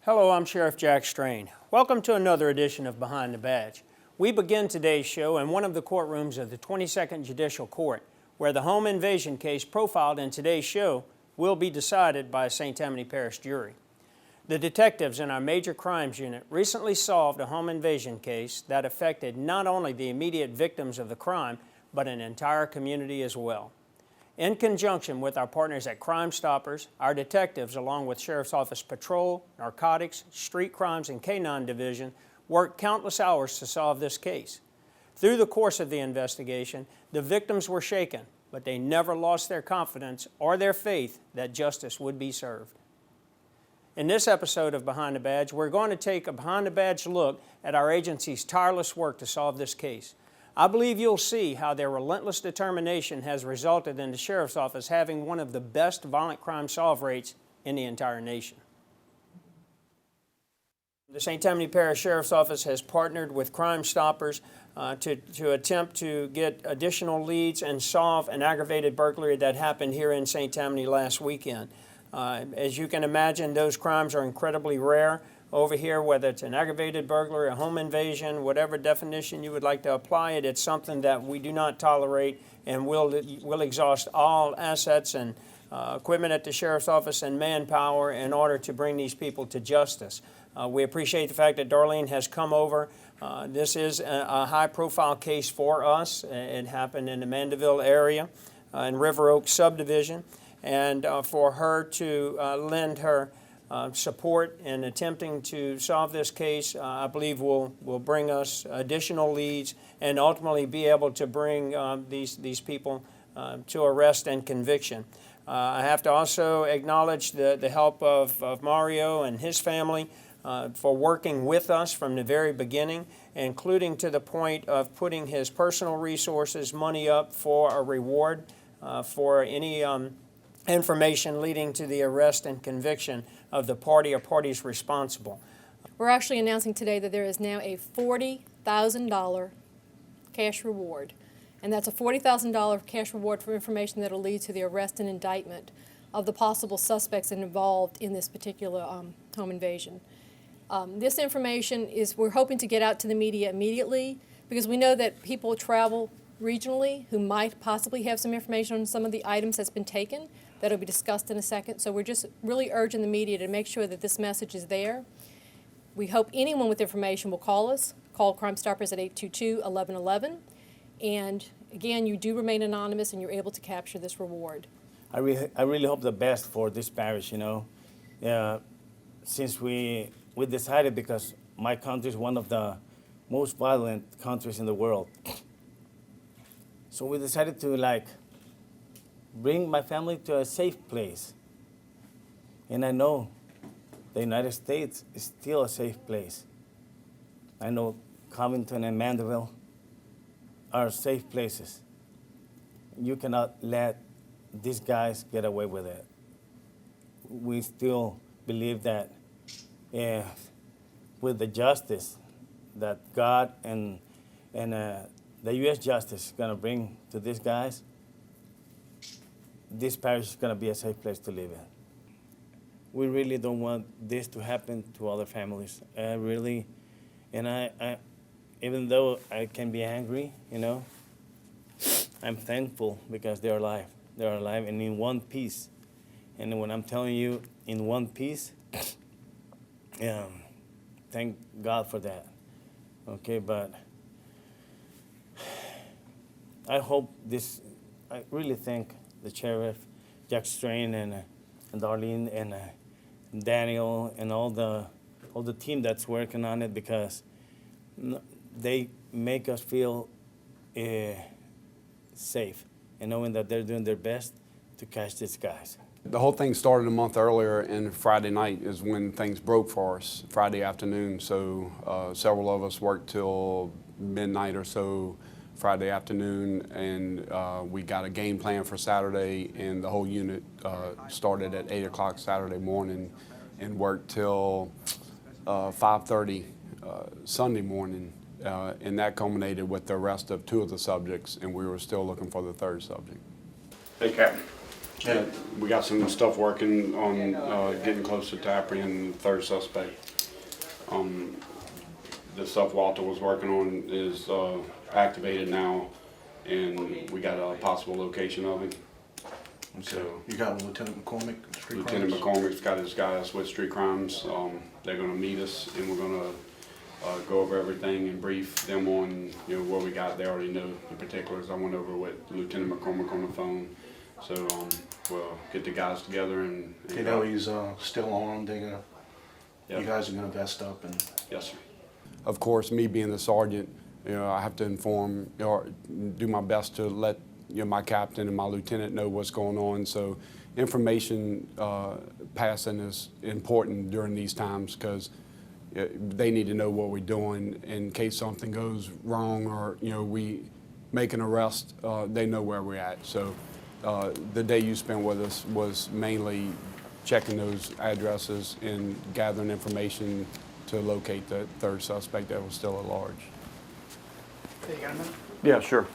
Hello, I'm Sheriff Jack Strain. Welcome to another edition of Behind the Badge. We begin today's show in one of the courtrooms of the 22nd Judicial Court, where the home invasion case profiled in today's show will be decided by a St. Tammany Parish jury. The detectives in our Major Crimes Unit recently solved a home invasion case that affected not only the immediate victims of the crime, but an entire community as well. In conjunction with our partners at Crimestoppers, our detectives, along with Sheriff's Office Patrol, Narcotics, Street Crimes, and K-9 Division, worked countless hours to solve this case. Through the course of the investigation, the victims were shaken, but they never lost their confidence or their faith that justice would be served. In this episode of Behind the Badge, we're going to take a behind-the-badge look at our agency's tireless work to solve this case. I believe you'll see how their relentless determination has resulted in the Sheriff's Office having one of the best violent crime solve rates in the entire nation. The St. Tammany Parish Sheriff's Office has partnered with Crimestoppers to attempt to get additional leads and solve an aggravated burglary that happened here in St. Tammany last weekend. As you can imagine, those crimes are incredibly rare over here, whether it's an aggravated burglary, a home invasion, whatever definition you would like to apply it, it's something that we do not tolerate, and we'll exhaust all assets and equipment at the Sheriff's Office and manpower in order to bring these people to justice. We appreciate the fact that Darlene has come over. This is a high-profile case for us. It happened in the Mandeville area in River Oak subdivision, and for her to lend her support in attempting to solve this case, I believe will bring us additional leads and ultimately be able to bring these people to arrest and conviction. I have to also acknowledge the help of Mario and his family for working with us from the very beginning, including to the point of putting his personal resources, money up for a reward for any information leading to the arrest and conviction of the party or parties responsible. We're actually announcing today that there is now a $40,000 cash reward, and that's a $40,000 cash reward for information that will lead to the arrest and indictment of the possible suspects involved in this particular home invasion. This information we're hoping to get out to the media immediately, because we know that people travel regionally who might possibly have some information on some of the items that's been taken. That'll be discussed in a second. So we're just really urging the media to make sure that this message is there. We hope anyone with information will call us. Call Crimestoppers at 822-1111. And again, you do remain anonymous and you're able to capture this reward. I really hope the best for this parish, you know. Since we decided, because my country is one of the most violent countries in the world. So we decided to bring my family to a safe place. And I know the United States is still a safe place. I know Covington and Mandeville are safe places. You cannot let these guys get away with it. We still believe that with the justice that God and the U.S. justice is going to bring to these guys, this parish is going to be a safe place to live in. We really don't want this to happen to other families. I even though I can be angry, you know, I'm thankful because they're alive. They're alive and in one piece. And when I'm telling you in one piece, thank God for that. Okay, but I really thank the Sheriff, Jack Strain, and Darlene, and Daniel, and all the team that's working on it, because they make us feel safe, and knowing that they're doing their best to catch these guys. The whole thing started a month earlier, and Friday night is when things broke for us, Friday afternoon. So several of us worked till midnight or so Friday afternoon, and we got a game plan for Saturday, and the whole unit started at 8 o'clock Saturday morning and worked till 5:30 Sunday morning, and that culminated with the arrest of 2 of the subjects, and we were still looking for the 3rd subject. Hey, Captain. Yeah, we got some stuff working on getting closer to apprehend the third suspect. The stuff Walter was working on is activated now, and we got a possible location of him. So You got Lieutenant McCormick, street Lieutenant crimes? McCormick's got his guys with street crimes. They're gonna meet us, and we're gonna go over everything and brief them on, what we got. They already know the particulars. I went over with Lieutenant McCormick on the phone. So we'll get the guys together and You know he's still armed. Yep. You guys are gonna vest up and. Yes, sir. Of course, me being the sergeant, I have to inform, do my best to let my captain and my lieutenant know what's going on. So information passing is important during these times because they need to know what we're doing in case something goes wrong or we make an arrest. They know where we're at. So the day you spent with us was mainly checking those addresses and gathering information to locate the third suspect that was still at large. Hey, you got a minute? Yeah, sure.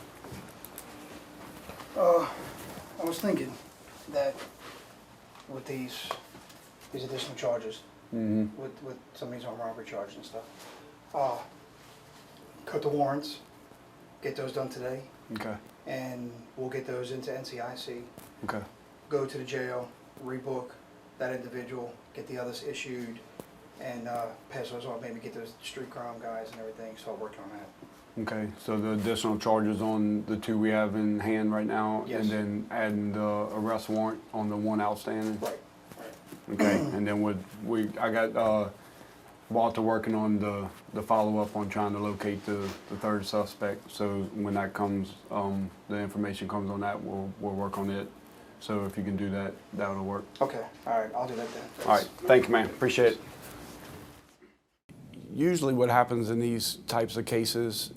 I was thinking that with these additional charges, with some of these armed robbery charges and stuff, cut the warrants, get those done today, Okay. and we'll get those into NCIC, Okay. go to the jail, rebook that individual, get the others issued, and pass those on, maybe get those street crime guys and everything, start working on that. Okay, so the additional charges on the two we have in hand right now, Yes. and then adding the arrest warrant on the one outstanding. Right. Okay, and then I got Walter working on the follow up on trying to locate the third suspect. So when that comes, the information comes on that, we'll work on it. So if you can do that, that'll work. Okay, all right, I'll do that then. All right, thank you, man. Appreciate it. Usually what happens in these types of cases,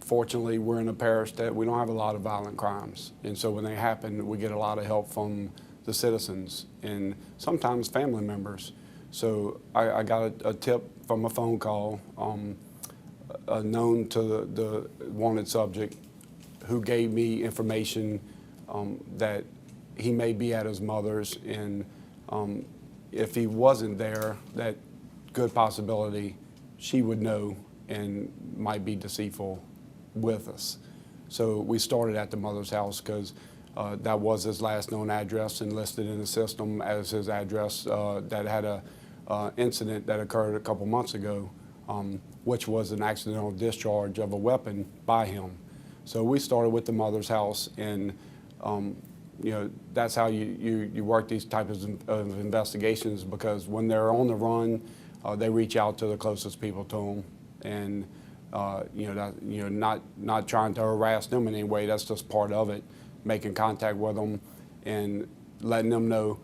fortunately, we're in a parish that we don't have a lot of violent crimes. And so when they happen, we get a lot of help from the citizens and sometimes family members. So I got a tip from a phone call, known to the wanted subject, who gave me information that he may be at his mother's, and if he wasn't there, that good possibility she would know and might be deceitful with us. So we started at the mother's house because that was his last known address and listed in the system as his address that had a incident that occurred a couple months ago, which was an accidental discharge of a weapon by him. So we started with the mother's house, and that's how you work these types of investigations, because when they're on the run, they reach out to the closest people to them, and not trying to harass them in any way. That's just part of it. Making contact with them and letting them know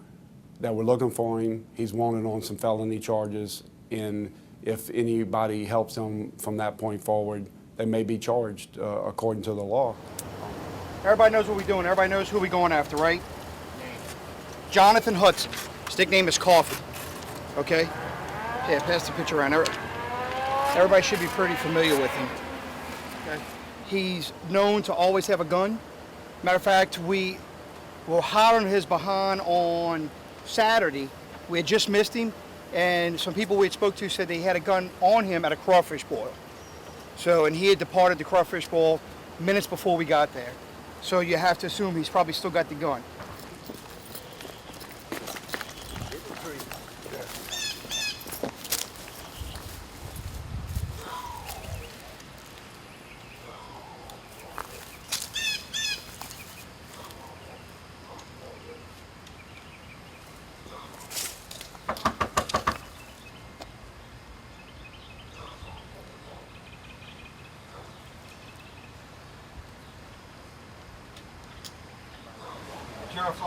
that we're looking for him. He's wanted on some felony charges, and if anybody helps him from that point forward, they may be charged according to the law. Everybody knows what we're doing. Everybody knows who we're going after, right? Jonathan Hudson. His nickname is Coffee. Okay? Yeah, pass the picture around. Everybody should be pretty familiar with him. Okay? He's known to always have a gun. Matter of fact, we were hot on his behind on Saturday. We had just missed him, and some people we had spoke to said they had a gun on him at a crawfish boil. So, and he had departed the crawfish boil minutes before we got there. So you have to assume he's probably still got the gun.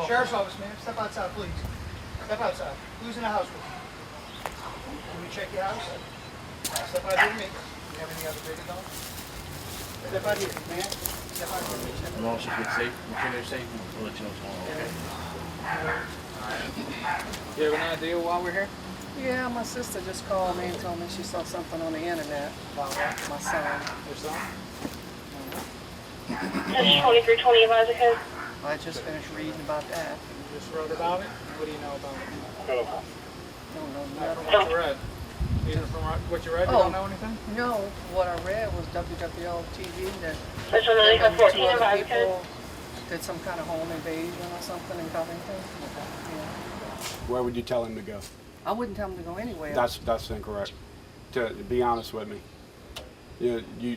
Sheriff's office, man. Step outside, please. Step outside. Who's in the house with you? Can we check your house? Step out here with me. You have any other baby dogs? Step out here, man. Step out here with me. We'll also get safe. We'll get there safe. We'll let you know what's going on. Okay. You have an idea why we're here? Yeah, my sister just called me and told me she saw something on the internet about my son. Your son? This is 2320 advisor code. I just finished reading about that. You just wrote about it? What do you know about it? No, What you read? Either from what you read, you Oh. don't know anything? no, what I read was WWL TV that Special Delinquent 14 two other arrived. people did some kind of home invasion or something in Covington. Yeah. Where would you tell him to go? I wouldn't tell them to go anywhere. That's incorrect. To be honest with me,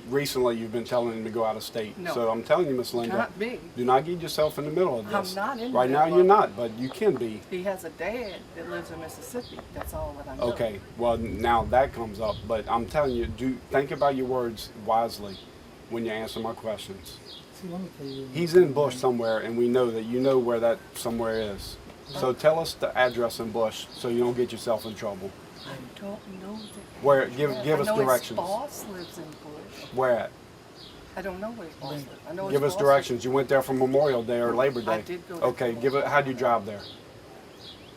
recently you've been telling him to go out of state. No. So I'm telling you, Miss Linda, Not me. do not get yourself in the middle of I'm this. not in the right now middle you're of not, but you can be. He has a dad that lives in Mississippi. That's all that I know. Okay, well now that comes up, but I'm telling you, think about your words wisely when you answer my questions. He's in Bush somewhere, and we know that you know where that somewhere is. So tell us the address in Bush so you don't get yourself in trouble. I don't know that. Where? Give us I know directions. his boss lives in Bush. Where at? I don't know where his boss lives. I know his Give us boss directions. You went there for Memorial Day or Labor Day. I did go there. Okay, how'd you drive there?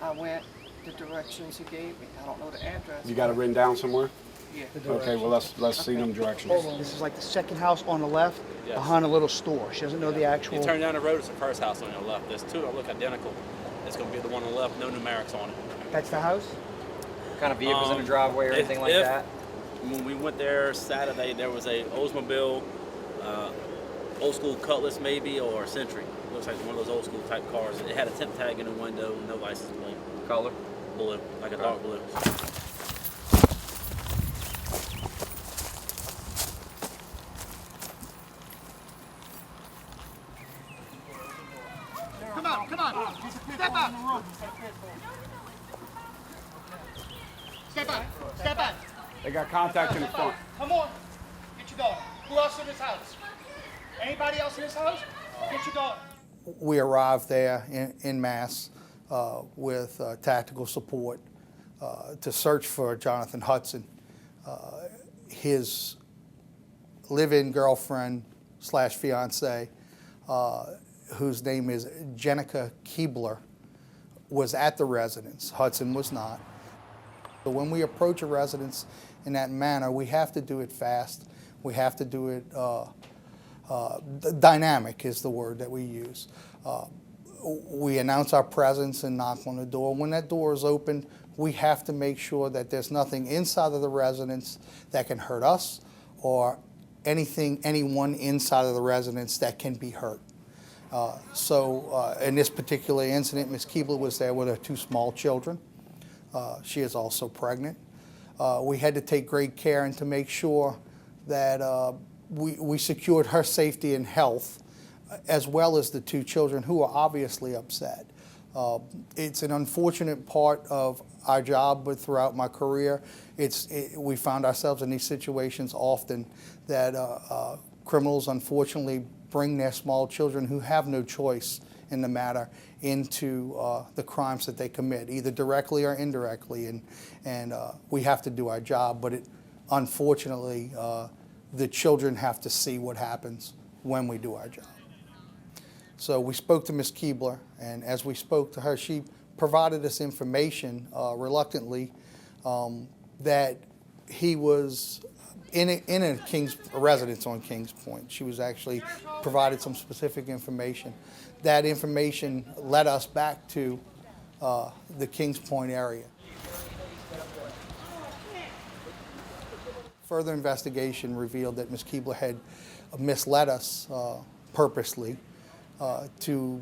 I went the directions he gave me. I don't know the address. You got it written down somewhere? Yeah. Okay, well let's see them directions. This is like the second house on the left, behind a little store. She doesn't know the actual. You turn down the road, it's the first house on your left. There's two that look identical. It's going to be the one on the left, no numerics on it. That's the house? Kind of vehicles in the driveway or anything like that? When we went there Saturday, there was a Oldsmobile, old school Cutlass maybe, or Century. Looks like one of those old school type cars. It had a temp tag in the window, no license plate. Color? Blue, like a dark blue. Come on. Step up. Step up. They got contact in the front. Come on. Get your daughter. Who else in this house? Anybody else in this house? Get your daughter. We arrived there in mass with tactical support to search for Jonathan Hudson. His live-in girlfriend / fiance, whose name is Jenica Keebler, was at the residence. Hudson was not. So when we approach a residence in that manner, we have to do it fast. We have to do it dynamic is the word that we use. We announce our presence and knock on the door. When that door is opened, we have to make sure that there's nothing inside of the residence that can hurt us or anyone inside of the residence that can be hurt. So in this particular incident, Ms. Keebler was there with her 2 small children. She is also pregnant. We had to take great care and to make sure that we secured her safety and health, as well as the 2 children who are obviously upset. It's an unfortunate part of our job, but throughout my career, we found ourselves in these situations often that criminals unfortunately bring their small children who have no choice in the matter into the crimes that they commit, either directly or indirectly, and we have to do our job, but unfortunately, the children have to see what happens when we do our job. So we spoke to Ms. Keebler, and as we spoke to her, she provided us information, reluctantly, that he was in a residence on Kings Point. She was actually provided some specific information. That information led us back to the Kings Point area. Further investigation revealed that Ms. Keebler had misled us purposely to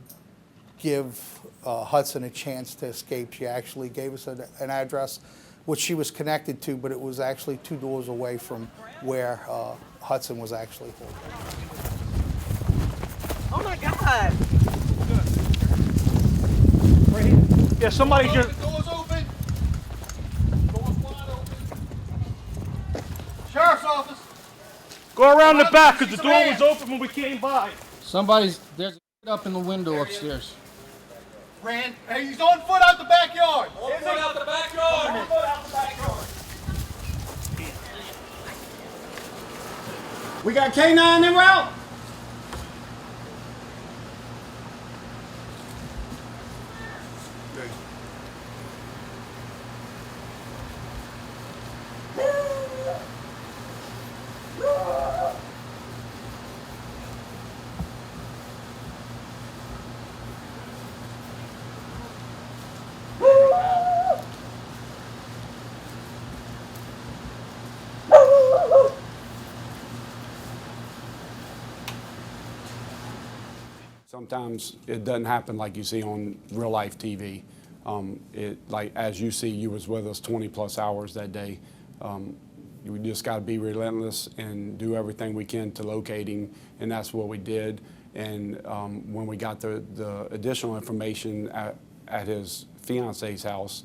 give Hudson a chance to escape. She actually gave us an address which she was connected to, but it was actually 2 doors away from where Hudson was actually holding. Oh my God! Right here. Yeah, somebody just. The door's open. Door's wide open. Sheriff's office. Go around the back, because the door was open when we came by. There's a up in the window upstairs. Ran. Hey, he's on foot out the backyard. On foot out the backyard! On foot out the backyard. We got K9 en route. Sometimes it doesn't happen like you see on real life TV. Like as you see, you was with us 20 plus hours that day. We just got to be relentless and do everything we can to locate him, and that's what we did. And when we got the additional information at his fiance's house,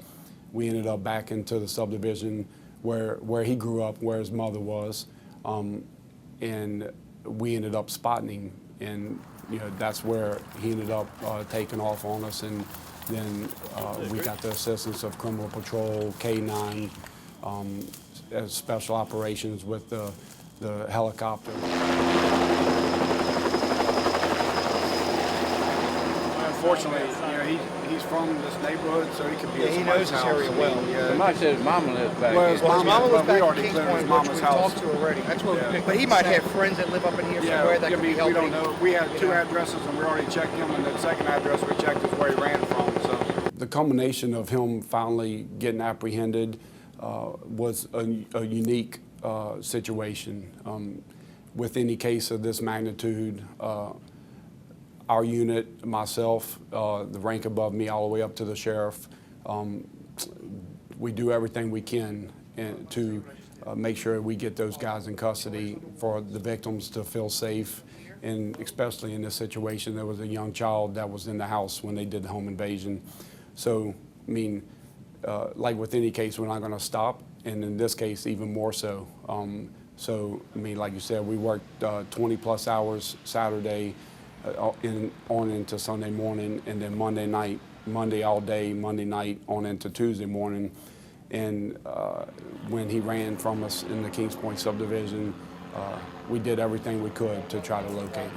we ended up back into the subdivision where he grew up, where his mother was, and we ended up spotting him. And that's where he ended up taking off on us. And then we got the assistance of Criminal Patrol, K9, as special operations with the helicopter. Unfortunately, he's from this neighborhood, so he could be at he knows somebody's this house. area well. Yeah. Somebody said his mama lives back Well, his mama was we back already in Kings cleared Point, his which mama's we house. talked to already. That's what. Yeah. But he might have friends that live up in here somewhere that could be we helping. don't know. We had two addresses, and we already checked him, and the second address we checked is where he ran from. So the culmination of him finally getting apprehended was a unique situation. With any case of this magnitude, our unit, myself, the rank above me, all the way up to the sheriff, we do everything we can to make sure we get those guys in custody for the victims to feel safe. And especially in this situation, there was a young child that was in the house when they did the home invasion. So, I mean, like with any case, we're not going to stop, and in this case, even more so. So, I mean, like you said, we worked 20 plus hours Saturday on into Sunday morning, and then Monday all day, Monday night on into Tuesday morning. And when he ran from us in the Kings Point subdivision, we did everything we could to try to locate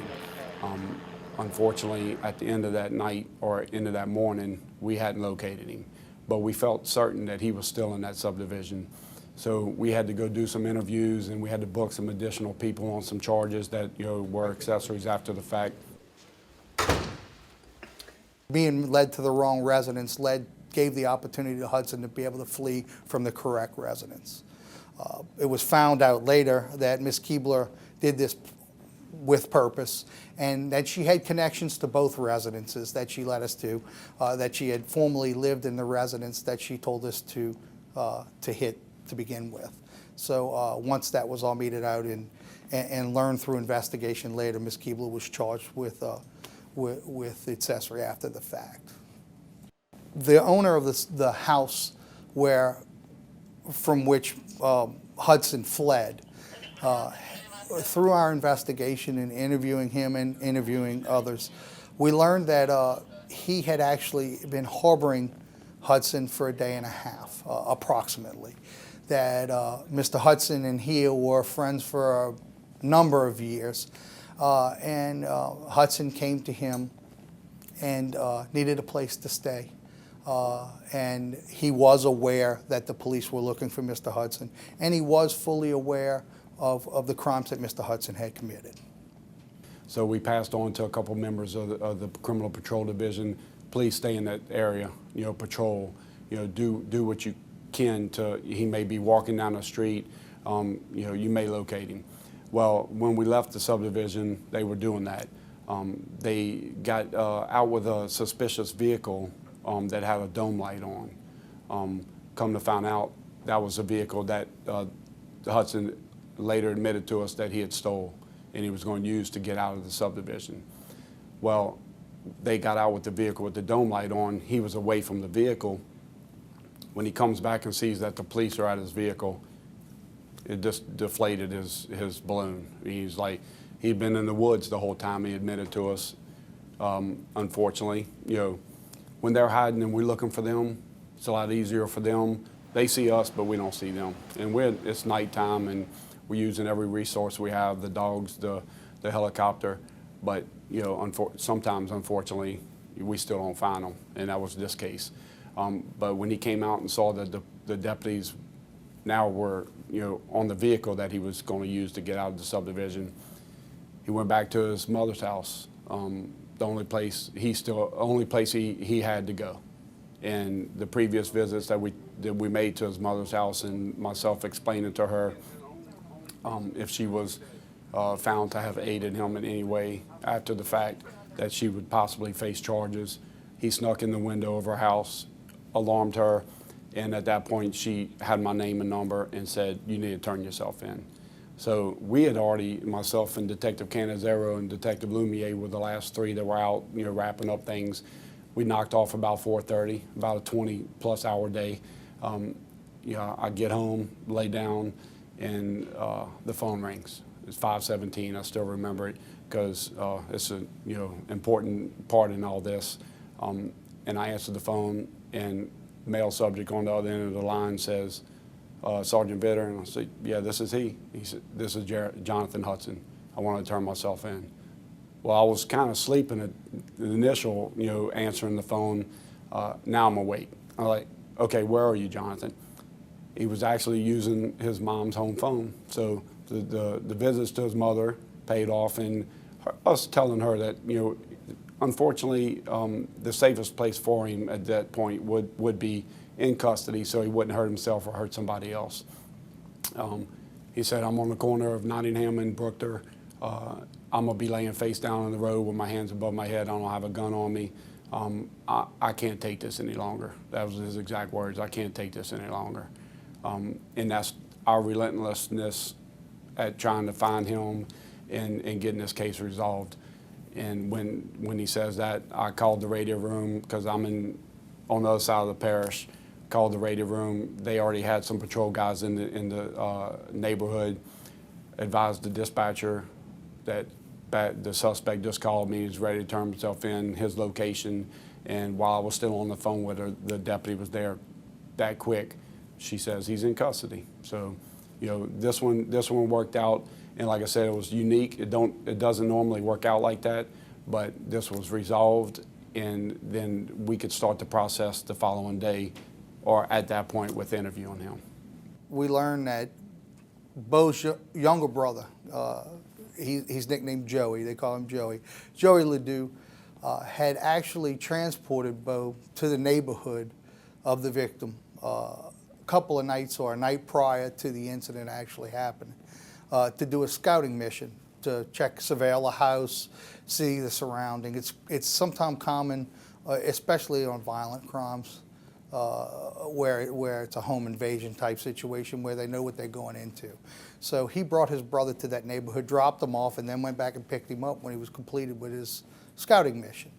him. Unfortunately, at the end of that night or end of that morning, we hadn't located him, but we felt certain that he was still in that subdivision. So we had to go do some interviews, and we had to book some additional people on some charges that were accessories after the fact. Being led to the wrong residence gave the opportunity to Hudson to be able to flee from the correct residence. It was found out later that Ms. Keebler did this with purpose, and that she had connections to both residences that she led us to, that she had formerly lived in the residence that she told us to hit to begin with. So once that was all meted out and learned through investigation later, Ms. Keebler was charged with accessory after the fact. The owner of the house from which Hudson fled, through our investigation and interviewing him and interviewing others, we learned that he had actually been harboring Hudson for a day and a half, approximately. That Mr. Hudson and he were friends for a number of years, and Hudson came to him and needed a place to stay. And he was aware that the police were looking for Mr. Hudson, and he was fully aware of the crimes that Mr. Hudson had committed. So we passed on to a couple members of the Criminal Patrol Division. Please stay in that area, patrol, do what you can to, he may be walking down the street, you may locate him. Well, when we left the subdivision, they were doing that. They got out with a suspicious vehicle that had a dome light on. Come to find out, that was a vehicle that Hudson later admitted to us that he had stole and he was going to use to get out of the subdivision. Well, they got out with the vehicle with the dome light on. He was away from the vehicle. When he comes back and sees that the police are at his vehicle, it just deflated his balloon. He's like, he'd been in the woods the whole time, he admitted to us. Unfortunately, when they're hiding and we're looking for them, it's a lot easier for them. They see us, but we don't see them. And it's nighttime, and we're using every resource we have, the dogs, the helicopter. But sometimes, unfortunately, we still don't find them, and that was this case. But when he came out and saw that the deputies now were on the vehicle that he was going to use to get out of the subdivision, he went back to his mother's house. The only place he had to go. And the previous visits that we made to his mother's house, and myself explaining to her if she was found to have aided him in any way after the fact, that she would possibly face charges. He snuck in the window of her house, alarmed her, and at that point she had my name and number and said, "You need to turn yourself in." So we had already, myself and Detective Canizero and Detective Lumiere were the last three that were out, wrapping up things. We knocked off about 4:30, about a 20-plus hour day. I get home, lay down, and the phone rings. It's 5:17. I still remember it because it's an important part in all this. And I answered the phone, and male subject on the other end of the line says, "Sergeant Vitter," and I said, "Yeah, this is he." He said, "This is Jonathan Hudson. I want to turn myself in." Well, I was kind of sleeping at the initial, answering the phone. Now I'm awake. I'm like, "Okay, where are you, Jonathan?" He was actually using his mom's home phone. So the visits to his mother paid off, and us telling her that, unfortunately, the safest place for him at that point would be in custody, so he wouldn't hurt himself or hurt somebody else. He said, "I'm on the corner of Nottingham and Brookter. I'm going to be laying face down on the road with my hands above my head. I don't have a gun on me. I can't take this any longer." That was his exact words. "I can't take this any longer." And that's our relentlessness at trying to find him and getting this case resolved. And when he says that, I called the radio room because I'm on the other side of the parish. Called the radio room. They already had some patrol guys in the neighborhood. Advised the dispatcher that the suspect just called me. He's ready to turn himself in, his location. And while I was still on the phone with her, the deputy was there that quick. She says he's in custody. So, this one worked out. And like I said, it was unique. It doesn't normally work out like that, but this was resolved, and then we could start the process the following day, or at that point with interviewing him. We learned that Bo's younger brother, he's nicknamed Joey, they call him Joey. Joey Ledoux had actually transported Bo to the neighborhood of the victim a couple of nights or a night prior to the incident actually happening, to do a scouting mission, to surveil the house, see the surrounding. It's sometimes common, especially on violent crimes, where it's a home invasion type situation where they know what they're going into. So he brought his brother to that neighborhood, dropped him off, and then went back and picked him up when he was completed with his scouting mission.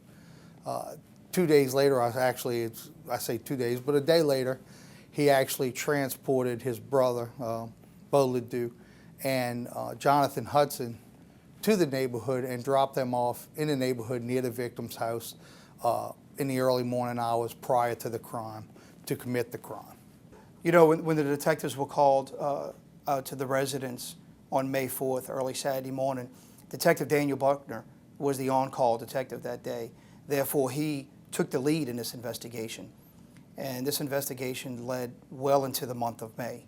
2 days later, I say 2 days, but a day later, he actually transported his brother, Bo Ledoux, and Jonathan Hudson to the neighborhood and dropped them off in the neighborhood near the victim's house in the early morning hours prior to the crime, to commit the crime. When the detectives were called out to the residence on May 4th, early Saturday morning, Detective Daniel Buckner was the on-call detective that day. Therefore, he took the lead in this investigation. And this investigation led well into the month of May.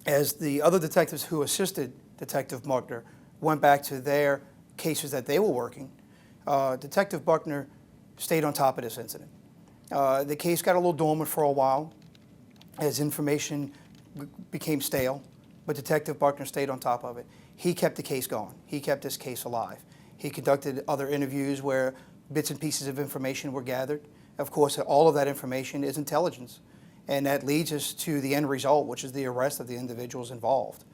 As the other detectives who assisted Detective Buckner went back to their cases that they were working, Detective Buckner stayed on top of this incident. The case got a little dormant for a while as information became stale, but Detective Buckner stayed on top of it. He kept the case going. He kept this case alive. He conducted other interviews where bits and pieces of information were gathered. Of course, all of that information is intelligence, and that leads us to the end result, which is the arrest of the individuals involved.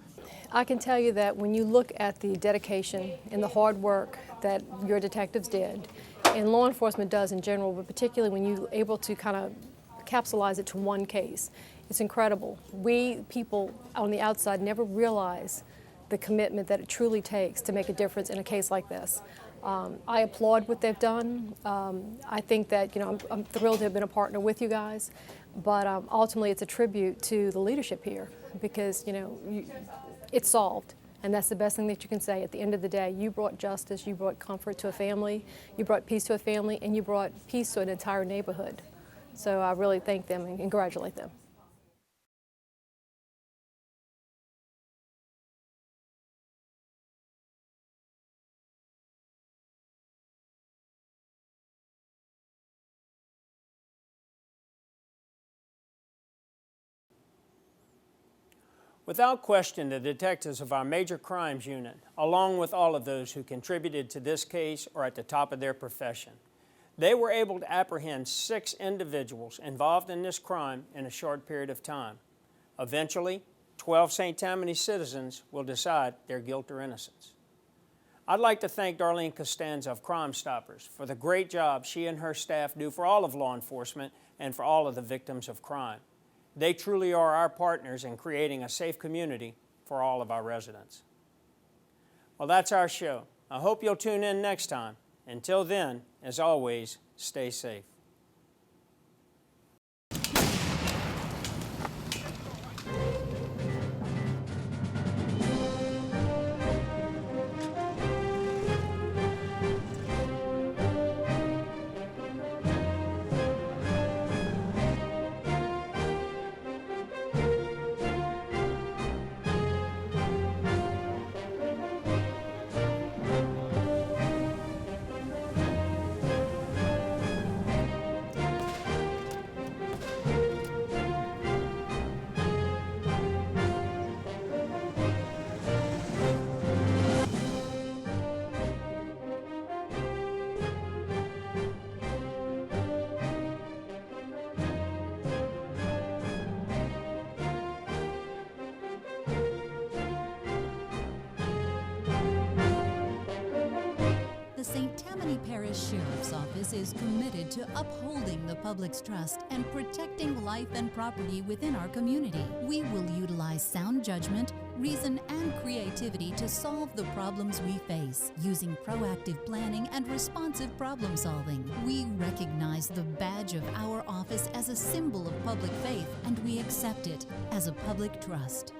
I can tell you that when you look at the dedication and the hard work that your detectives did, and law enforcement does in general, but particularly when you're able to kind of capsulize it to one case, it's incredible. We people on the outside never realize the commitment that it truly takes to make a difference in a case like this. I applaud what they've done. I think that, I'm thrilled to have been a partner with you guys, but ultimately it's a tribute to the leadership here because, it's solved. And that's the best thing that you can say. At the end of the day, you brought justice, you brought comfort to a family, you brought peace to a family, and you brought peace to an entire neighborhood. So I really thank them and congratulate them. Without question, the detectives of our Major Crimes Unit, along with all of those who contributed to this case, are at the top of their profession. They were able to apprehend 6 individuals involved in this crime in a short period of time. Eventually, 12 St. Tammany citizens will decide their guilt or innocence. I'd like to thank Darlene Costanza of Crimestoppers for the great job she and her staff do for all of law enforcement and for all of the victims of crime. They truly are our partners in creating a safe community for all of our residents. Well, that's our show. I hope you'll tune in next time. Until then, as always, stay safe. The St. Tammany Parish Sheriff's Office is committed to upholding the public's trust and protecting life and property within our community. We will utilize sound judgment, reason, and creativity to solve the problems we face, using proactive planning and responsive problem solving. We recognize the badge of our office as a symbol of public faith, and we accept it as a public trust.